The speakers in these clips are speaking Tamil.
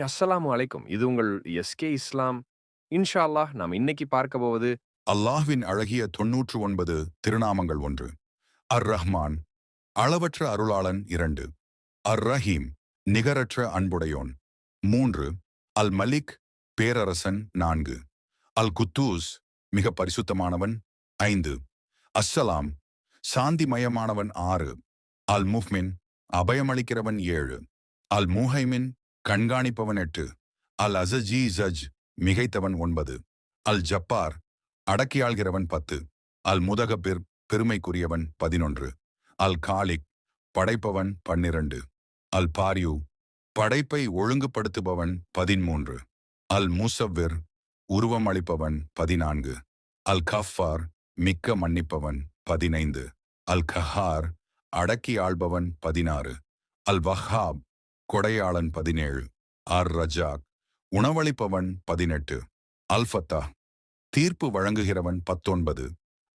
அஸ்ஸலாமு அலைக்கும். இது உங்கள் எஸ்கே இஸ்லாம். இன்ஷா அல்லாஹ் நாம் இன்னைக்கு பார்க்க போவது அல்லாஹ்வின் அழகிய 99 திருநாமங்கள் ஒன்று. அர் ரஹ்மான் அளவற்ற அருளாளன் 2. அர் ரஹீம் நிகரற்ற அன்புடையோன் 3. அல் மலிக் பேரரசன் 4. அல் குத்தூஸ் மிக பரிசுத்தமானவன் 5. அஸ்ஸலாம் சாந்திமயமானவன் 6. அல் முஃமின் அபயமளிக்கிறவன் 7. அல் முஹைமின் கண்காணிப்பவன் 8. அல் அஸஜீஸஜ் மிகைத்தவன் 9. அல் ஜப்பார் அடக்கியாள்கிறவன் 10. அல் முதகபிர் பெருமைக்குரியவன் 11. அல் காலிக் படைப்பவன் 12. அல் பாரியூ படைப்பை ஒழுங்குபடுத்துபவன் 13. அல் முசவ்விர் உருவம் அளிப்பவன் 14. அல் கஃபார் மிக்க மன்னிப்பவன் 15. அல் கஹார் அடக்கி ஆள்பவன் 16. அல் வஹாப் கொடையாளன் 17. அர் ரஜாக் உணவளிப்பவன் 18. அல் ஃபத்தா தீர்ப்பு வழங்குகிறவன் 19.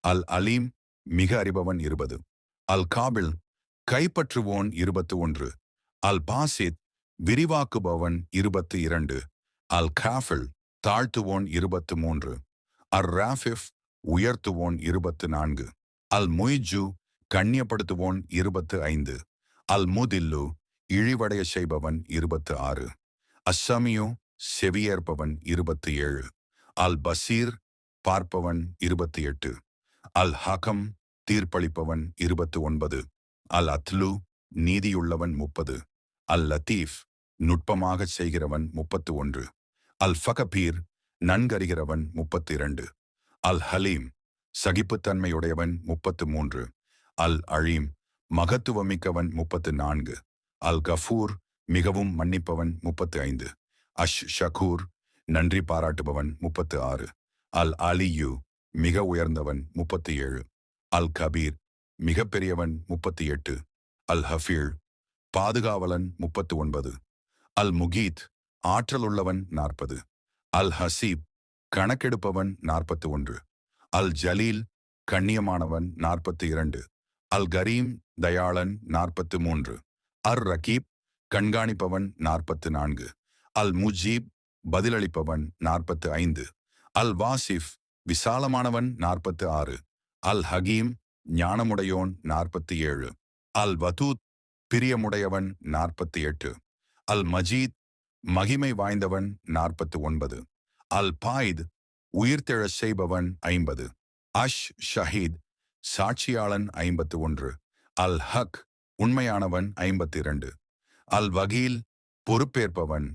அல் அலீம் மிக அறிபவன் 20. அல் காபில் கைப்பற்றுவோன் 21. அல் பாசித் விரிவாக்குபவன் 22. அல் காஃபில் தாழ்த்துவோன் 23. அர் ராஃபிஃப் உயர்த்துவோன் 24. அல் முய்ஜு கண்ணியப்படுத்துவோன் 25. அல் முதில்லு இழிவடைய செய்பவன் 26. அஸ்ஸமியு செவியேற்பவன் 27. அல் பசீர் பார்ப்பவன் 28. அல் ஹகம் தீர்ப்பளிப்பவன் 29. அல் அத்லு நீதியுள்ளவன் 30. அல் லத்தீஃப் நுட்பமாகச் செய்கிறவன் 31. அல் ஃபகபீர் நன்கறிகிறவன் 32. அல் ஹலீம் சகிப்புத்தன்மையுடையவன் 33. அல் அழீம் மகத்துவமிக்கவன் 34. அல் கஃபூர் மிகவும் மன்னிப்பவன் 35. அஷ் ஷகூர் நன்றி பாராட்டுபவன் 36. அல் அலியு மிக உயர்ந்தவன் 37. அல் கபீர் மிக பெரியவன் 38. அல் ஹஃபீழ் பாதுகாவலன் 39. அல் முகீத் ஆற்றலுள்ளவன் 40. அல் ஹசீப் கணக்கெடுப்பவன் 41. அல் ஜலீல் கண்ணியமானவன் 42. அல் கரீம் தயாளன் 43. அர் ரகீப் கண்காணிப்பவன் 44. அல் முஜீப் பதிலளிப்பவன் 45. அல் வாசிஃப் விசாலமானவன் 46. அல் ஹகீம் ஞானமுடையோன் 47. அல் வதூத் பிரியமுடையவன் 48. அல் மஜீத் மகிமை வாய்ந்தவன் 49. அல் பாயித் உயிர்த்தெழச் செய்பவன் 50. அஷ் ஷஹீத் சாட்சியாளன் 51. அல் ஹக் உண்மையானவன் 52. அல் வகீல் பொறுப்பேற்பவன்